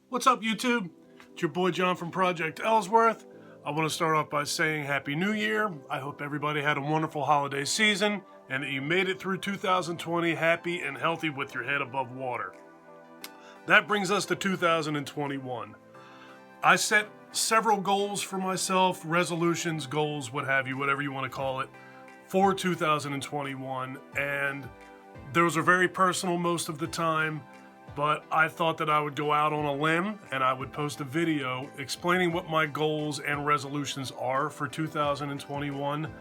What's up, YouTube? It's your boy John from Project Ellsworth. I want to start off by saying Happy New Year. I hope everybody had a wonderful holiday season and that you made it through 2020 happy and healthy with your head above water. That brings us to 2021. I set several goals for myself, resolutions, goals, what have you, whatever you want to call it, for 2021, and those are very personal most of the time, but I thought that I would go out on a limb and I would post a video explaining what my goals and resolutions are for 2021.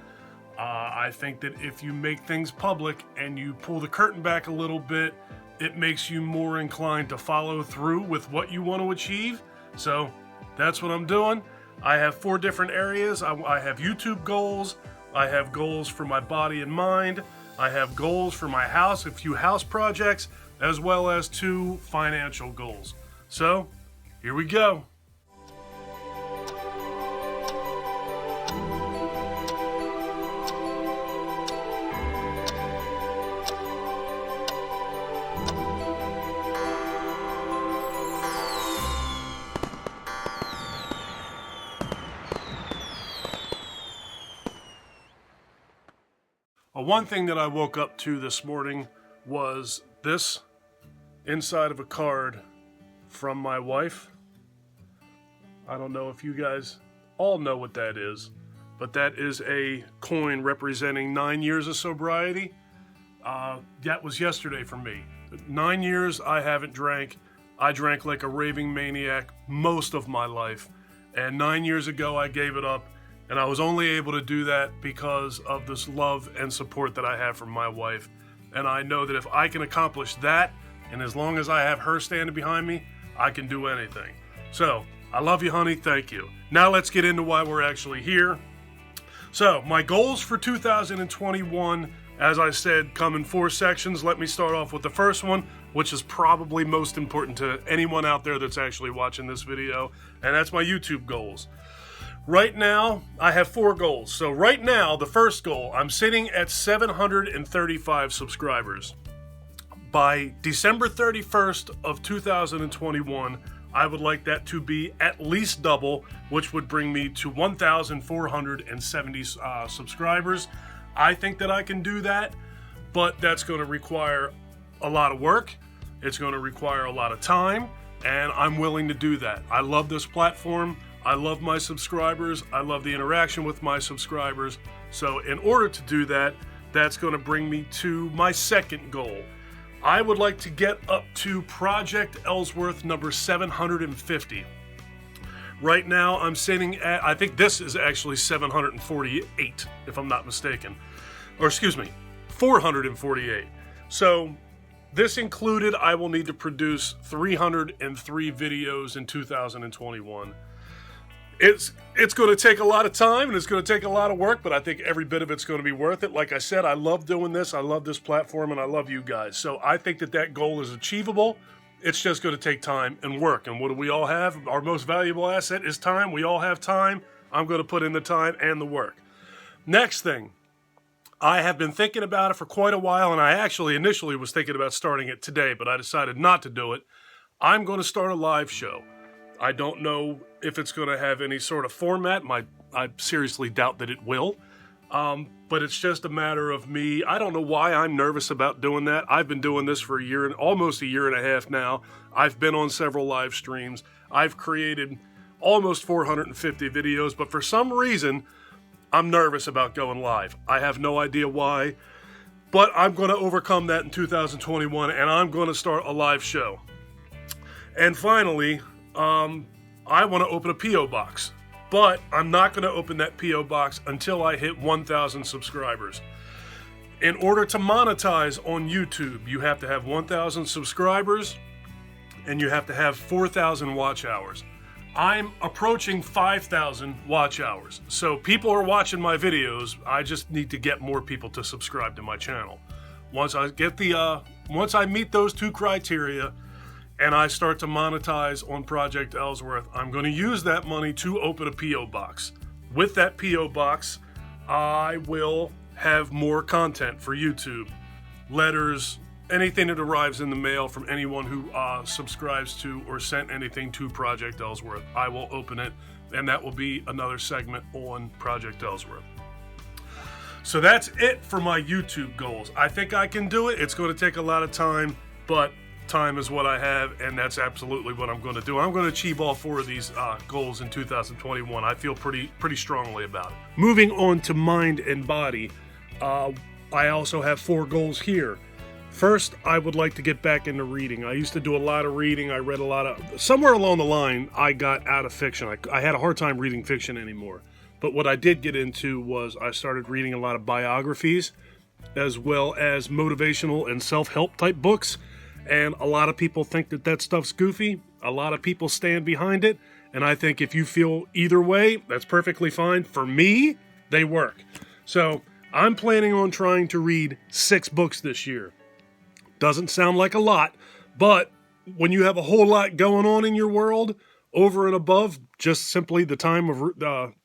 I think that if you make things public and you pull the curtain back a little bit, it makes you more inclined to follow through with what you want to achieve. So that's what I'm doing. I have 4 different areas. I have YouTube goals. I have goals for my body and mind. I have goals for my house, a few house projects, as well as 2 financial goals. So, here we go. One thing that I woke up to this morning was this inside of a card from my wife. I don't know if you guys all know what that is, but that is a coin representing 9 years of sobriety. That was yesterday for me. 9 years I haven't drank. I drank like a raving maniac most of my life, and 9 years ago I gave it up. And I was only able to do that because of this love and support that I have from my wife. And I know that if I can accomplish that, and as long as I have her standing behind me, I can do anything. So, I love you, honey. Thank you. Now let's get into why we're actually here. So, my goals for 2021, as I said, come in 4 sections. Let me start off with the first one, which is probably most important to anyone out there that's actually watching this video, and that's my YouTube goals. Right now, I have 4 goals. So right now, the first goal, I'm sitting at 735 subscribers. By December 31st of 2021, I would like that to be at least double, which would bring me to 1,470 subscribers. I think that I can do that, but that's going to require a lot of work. It's going to require a lot of time, and I'm willing to do that. I love this platform. I love my subscribers. I love the interaction with my subscribers. So in order to do that, that's going to bring me to my second goal. I would like to get up to Project Ellsworth number 750. Right now I'm sitting at, I think this is actually 748, if I'm not mistaken. Or excuse me, 448. So this included, I will need to produce 303 videos in 2021. It's going to take a lot of time and it's going to take a lot of work, but I think every bit of it's going to be worth it. Like I said, I love doing this. I love this platform and I love you guys. So I think that that goal is achievable. It's just going to take time and work. And what do we all have? Our most valuable asset is time. We all have time. I'm going to put in the time and the work. Next thing, I have been thinking about it for quite a while, and I actually initially was thinking about starting it today, but I decided not to do it. I'm going to start a live show. I don't know if it's going to have any sort of format. I seriously doubt that it will. But it's just a matter of me. I don't know why I'm nervous about doing that. I've been doing this for almost a year and a half now. I've been on several live streams. I've created almost 450 videos, but for some reason, I'm nervous about going live. I have no idea why, but I'm going to overcome that in 2021, and I'm going to start a live show. And finally, I want to open a P.O. box, but I'm not going to open that P.O. box until I hit 1,000 subscribers. In order to monetize on YouTube, you have to have 1,000 subscribers and you have to have 4,000 watch hours. I'm approaching 5,000 watch hours. So people are watching my videos. I just need to get more people to subscribe to my channel. Once I meet those 2 criteria, and I start to monetize on Project Ellsworth, I'm going to use that money to open a P.O. box. With that P.O. box, I will have more content for YouTube. Letters, anything that arrives in the mail from anyone who subscribes to or sent anything to Project Ellsworth, I will open it, and that will be another segment on Project Ellsworth. So that's it for my YouTube goals. I think I can do it. It's going to take a lot of time, but time is what I have, and that's absolutely what I'm going to do. I'm going to achieve all 4 of these goals in 2021. I feel pretty strongly about it. Moving on to mind and body, I also have 4 goals here. First, I would like to get back into reading. I used to do a lot of reading. I read a lot of... Somewhere along the line, I got out of fiction. I had a hard time reading fiction anymore. But what I did get into was I started reading a lot of biographies, as well as motivational and self-help type books. And a lot of people think that stuff's goofy. A lot of people stand behind it. And I think if you feel either way, that's perfectly fine. For me, they work. So I'm planning on trying to read 6 books this year. Doesn't sound like a lot, but when you have a whole lot going on in your world, over and above just simply the time of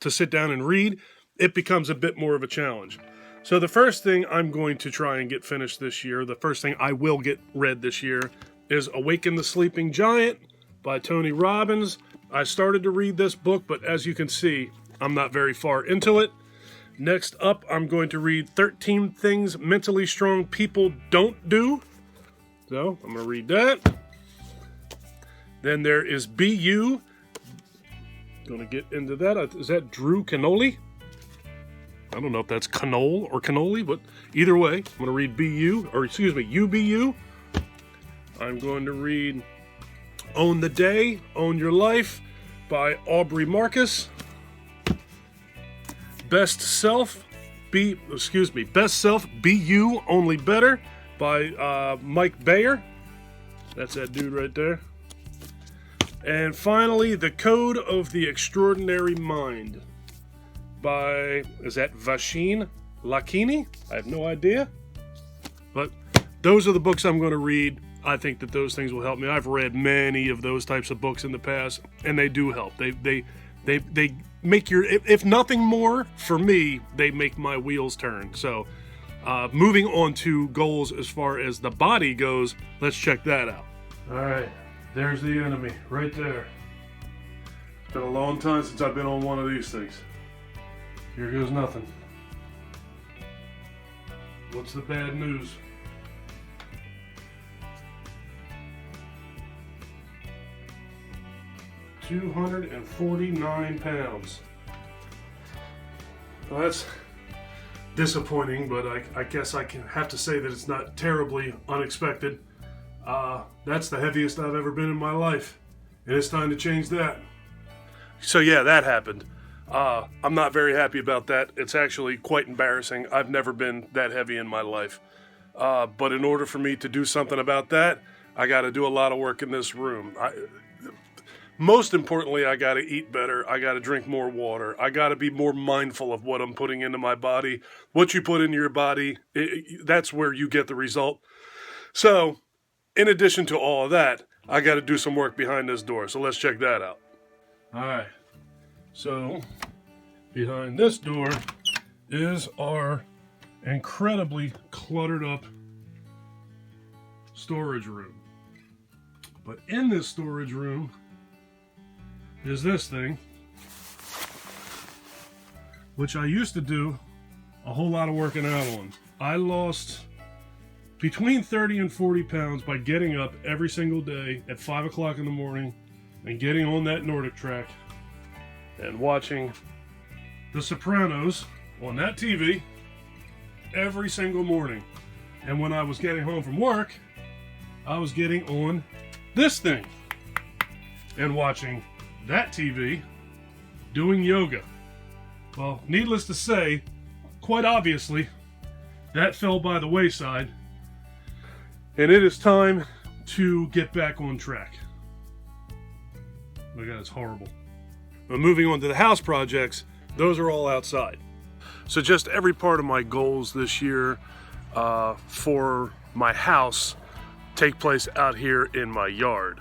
to sit down and read, it becomes a bit more of a challenge. So the first thing I'm going to try and get finished this year, the first thing I will get read this year, is Awaken the Sleeping Giant by Tony Robbins. I started to read this book, but as you can see, I'm not very far into it. Next up, I'm going to read 13 Things Mentally Strong People Don't Do. So, I'm going to read that. Then there is Be You. Going to get into that. Is that Drew Canole? I don't know if that's Canole or Cannoli, but either way, I'm going to read Be You, or excuse me, You Be You. I'm going to read Own the Day, Own Your Life by Aubrey Marcus. Best Self, Be You, Only Better by Mike Bayer. That's that dude right there. And finally, The Code of the Extraordinary Mind by, is that Vashin Lakini? I have no idea. But those are the books I'm going to read. I think that those things will help me. I've read many of those types of books in the past, and they do help. They make your, if nothing more, for me, they make my wheels turn. So, moving on to goals as far as the body goes, let's check that out. All right, there's the enemy right there. It's been a long time since I've been on one of these things. Here goes nothing. What's the bad news? £249. Well, that's disappointing, but I guess I can have to say that it's not terribly unexpected. That's the heaviest I've ever been in my life, and it's time to change that. So yeah, that happened. I'm not very happy about that. It's actually quite embarrassing. I've never been that heavy in my life. But in order for me to do something about that, I got to do a lot of work in this room. Most importantly, I got to eat better. I got to drink more water. I got to be more mindful of what I'm putting into my body. What you put into your body, that's where you get the result. So, in addition to all of that, I got to do some work behind this door. So let's check that out. All right. So, behind this door is our incredibly cluttered up storage room. But in this storage room is this thing, which I used to do a whole lot of working out on. I lost between 30 and 40 pounds by getting up every single day at 5 o'clock in the morning and getting on that Nordic track and watching The Sopranos on that TV every single morning. And when I was getting home from work, I was getting on this thing and watching that TV doing yoga. Well, needless to say, quite obviously, that fell by the wayside, and it is time to get back on track. Look at that, it's horrible. But moving on to the house projects, those are all outside. So just every part of my goals this year for my house take place out here in my yard.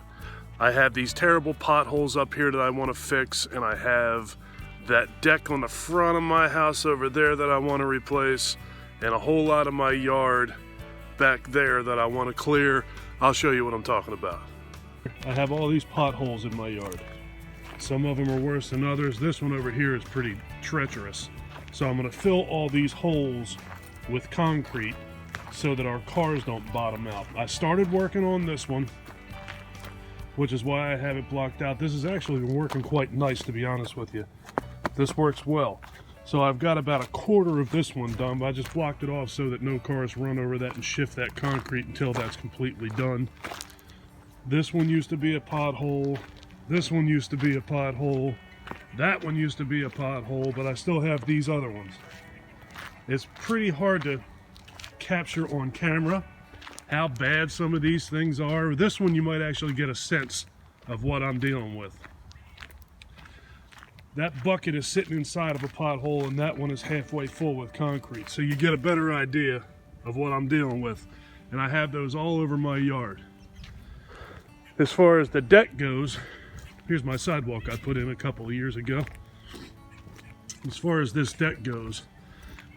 I have these terrible potholes up here that I want to fix, and I have that deck on the front of my house over there that I want to replace, and a whole lot of my yard back there that I want to clear. I'll show you what I'm talking about. I have all these potholes in my yard. Some of them are worse than others. This one over here is pretty treacherous. So I'm going to fill all these holes with concrete so that our cars don't bottom out. I started working on this one, which is why I have it blocked out. This has actually been working quite nice, to be honest with you. This works well. So I've got about a quarter of this one done, but I just blocked it off so that no cars run over that and shift that concrete until that's completely done. This one used to be a pothole. This one used to be a pothole. That one used to be a pothole, but I still have these other ones. It's pretty hard to capture on camera how bad some of these things are. This one you might actually get a sense of what I'm dealing with. That bucket is sitting inside of a pothole and that one is halfway full with concrete. So you get a better idea of what I'm dealing with. And I have those all over my yard. As far as the deck goes, here's my sidewalk I put in a couple of years ago. As far as this deck goes,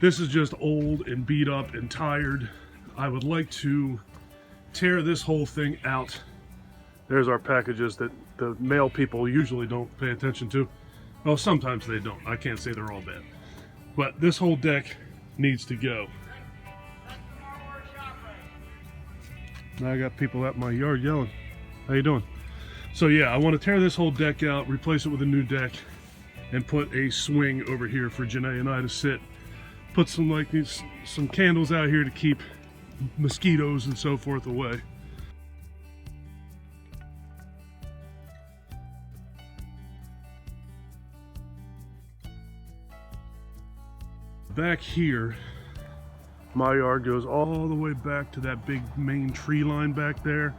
this is just old and beat up and tired. I would like to tear this whole thing out. There's our packages that the mail people usually don't pay attention to. Well, sometimes they don't. I can't say they're all bad. But this whole deck needs to go. Now I got people out in my yard yelling. How you doing? So yeah, I want to tear this whole deck out, replace it with a new deck, and put a swing over here for Janae and I to sit. Put some candles out here to keep mosquitoes and so forth away. Back here, my yard goes all the way back to that big main tree line back there.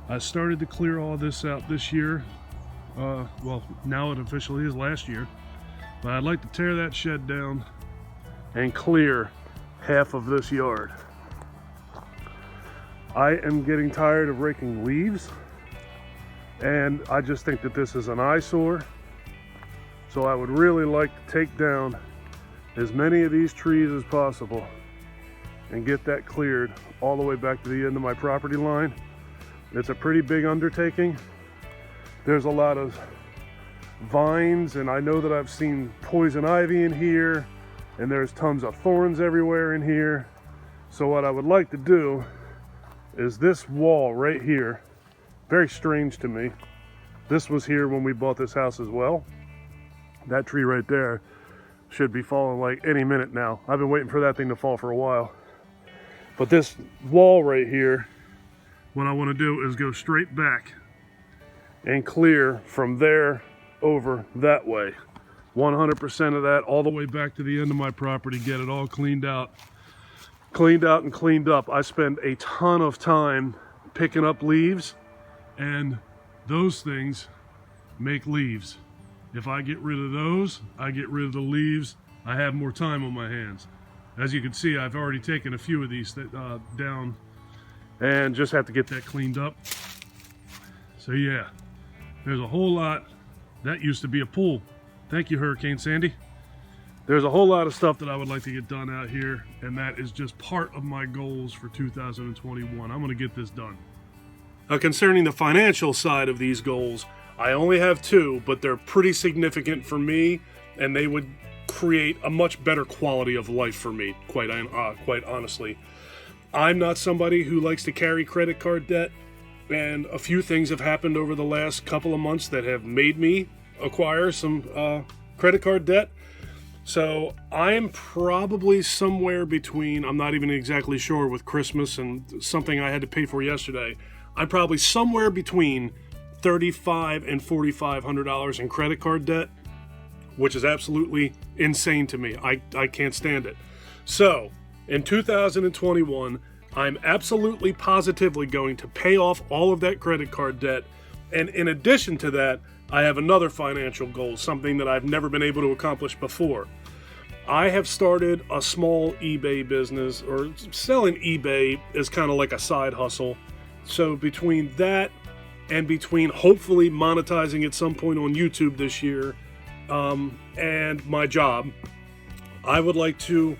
I started to clear all this out this year. Well, now it officially is last year. But I'd like to tear that shed down and clear half of this yard. I am getting tired of raking leaves, and I just think that this is an eyesore. So I would really like to take down as many of these trees as possible and get that cleared all the way back to the end of my property line. It's a pretty big undertaking. There's a lot of vines, and I know that I've seen poison ivy in here, and there's tons of thorns everywhere in here. So what I would like to do is this wall right here, very strange to me. This was here when we bought this house as well. That tree right there should be falling like any minute now. I've been waiting for that thing to fall for a while. But this wall right here, what I want to do is go straight back and clear from there over that way. 100% of that all the way back to the end of my property, get it all cleaned out and cleaned up. I spend a ton of time picking up leaves, and those things make leaves. If I get rid of those, I get rid of the leaves, I have more time on my hands. As you can see, I've already taken a few of these down and just have to get that cleaned up. So yeah, there's a whole lot. That used to be a pool. Thank you, Hurricane Sandy. There's a whole lot of stuff that I would like to get done out here, and that is just part of my goals for 2021. I'm going to get this done. Now, concerning the financial side of these goals, I only have two, but they're pretty significant for me, and they would create a much better quality of life for me, quite honestly. I'm not somebody who likes to carry credit card debt, and a few things have happened over the last couple of months that have made me acquire some credit card debt. So I am probably somewhere between, I'm not even exactly sure with Christmas and something I had to pay for yesterday, I'm probably somewhere between $3,500 and $4,500 in credit card debt, which is absolutely insane to me. I can't stand it. So in 2021, I'm absolutely positively going to pay off all of that credit card debt. And in addition to that, I have another financial goal, something that I've never been able to accomplish before. I have started a small eBay business, or selling eBay is kind of like a side hustle. So between that and between hopefully monetizing at some point on YouTube this year, and my job, I would like to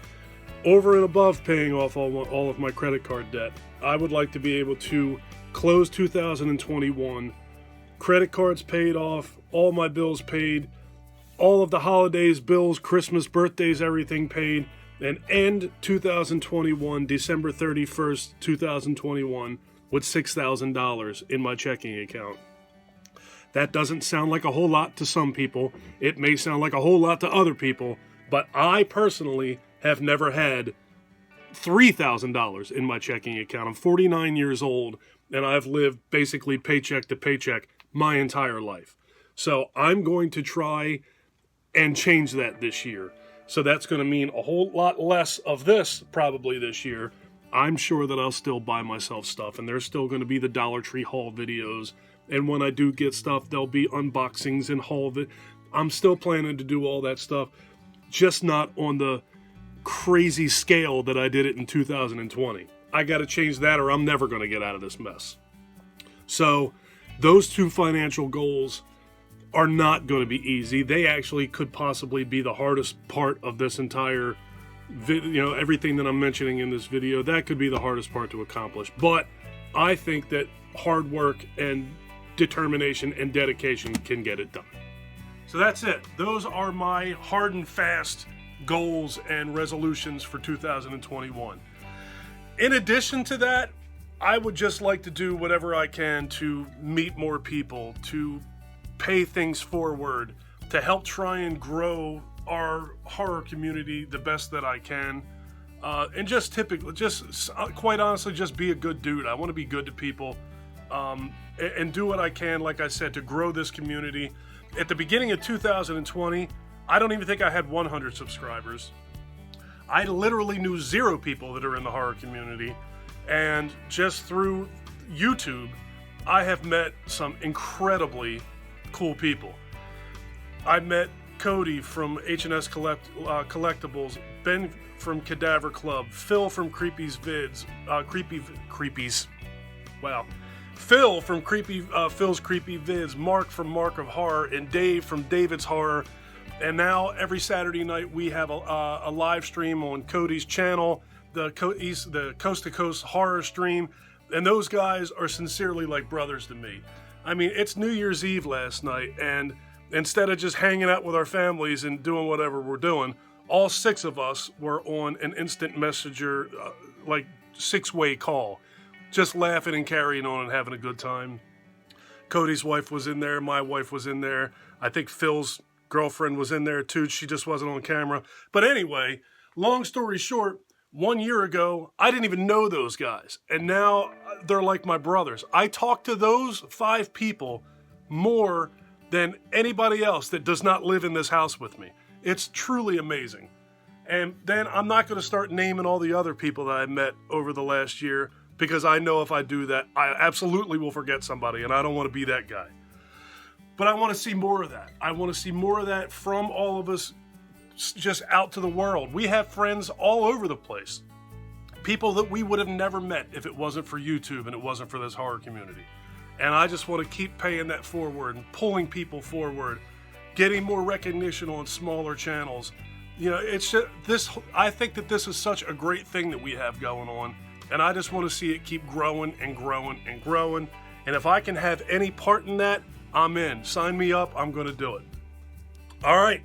over and above paying off all of my credit card debt, I would like to be able to close 2021, credit cards paid off, all my bills paid, all of the holidays, bills, Christmas, birthdays, everything paid, and end 2021, December 31st, 2021, with $6,000 in my checking account. That doesn't sound like a whole lot to some people. It may sound like a whole lot to other people, but I personally have never had $3,000 in my checking account. I'm 49 years old, and I've lived basically paycheck to paycheck my entire life. So I'm going to try and change that this year. So that's going to mean a whole lot less of this probably this year. I'm sure that I'll still buy myself stuff, and there's still going to be the Dollar Tree haul videos. And when I do get stuff, there'll be unboxings and haul. I'm still planning to do all that stuff, just not on the crazy scale that I did it in 2020. I got to change that, or I'm never going to get out of this mess. So those two financial goals are not going to be easy. They actually could possibly be the hardest part of this entire video. Everything that I'm mentioning in this video, that could be the hardest part to accomplish. But I think that hard work and determination and dedication can get it done. So that's it. Those are my hard and fast goals and resolutions for 2021. In addition to that, I would just like to do whatever I can to meet more people, to pay things forward, to help try and grow our horror community the best that I can, and just quite honestly, just be a good dude. I want to be good to people, and do what I can, like I said, to grow this community. At the beginning of 2020, I don't even think I had 100 subscribers. I literally knew 0 people that are in the horror community, and just through YouTube, I have met some incredibly cool people. I met Cody from H&S Collectibles, Ben from Cadaver Club, Phil from Creepy's Vids, Creepies, wow, Phil from Phil's Creepy Vids, Marc from Marc of Horror, and Dave from David's Horror. And now every Saturday night we have a live stream on Cody's channel, the Coast to Coast Horror stream, and those guys are sincerely like brothers to me. I mean, it's New Year's Eve last night, and instead of just hanging out with our families and doing whatever we're doing, all 6 of us were on an instant messenger, 6-way call, just laughing and carrying on and having a good time. Cody's wife was in there, my wife was in there, I think Phil's girlfriend was in there too, she just wasn't on camera. But anyway, long story short, 1 year ago, I didn't even know those guys, and now they're like my brothers. I talk to those 5 people more than anybody else that does not live in this house with me. It's truly amazing. And then I'm not going to start naming all the other people that I met over the last year, because I know if I do that, I absolutely will forget somebody, and I don't want to be that guy. But I want to see more of that. I want to see more of that from all of us, just out to the world. We have friends all over the place. People that we would have never met if it wasn't for YouTube and it wasn't for this horror community. And I just want to keep paying that forward and pulling people forward, getting more recognition on smaller channels. It's just this. I think that this is such a great thing that we have going on, and I just want to see it keep growing and growing and growing. And if I can have any part in that, I'm in. Sign me up. I'm going to do it. All right.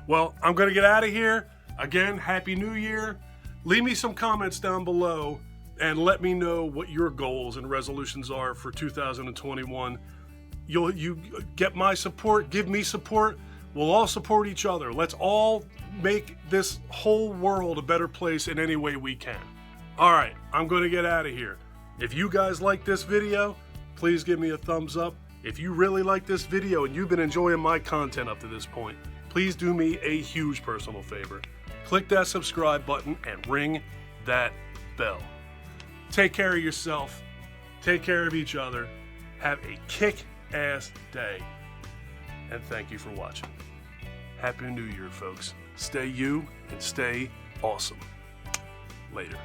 Well, I'm going to get out of here. Again, Happy New Year. Leave me some comments down below and let me know what your goals and resolutions are for 2021. You get my support, give me support. We'll all support each other. Let's all make this whole world a better place in any way we can. All right, I'm going to get out of here. If you guys like this video, please give me a thumbs up. If you really like this video and you've been enjoying my content up to this point, please do me a huge personal favor. Click that subscribe button and ring that bell. Take care of yourself. Take care of each other. Have a kick-ass day. And thank you for watching. Happy New Year, folks. Stay you and stay awesome. Later.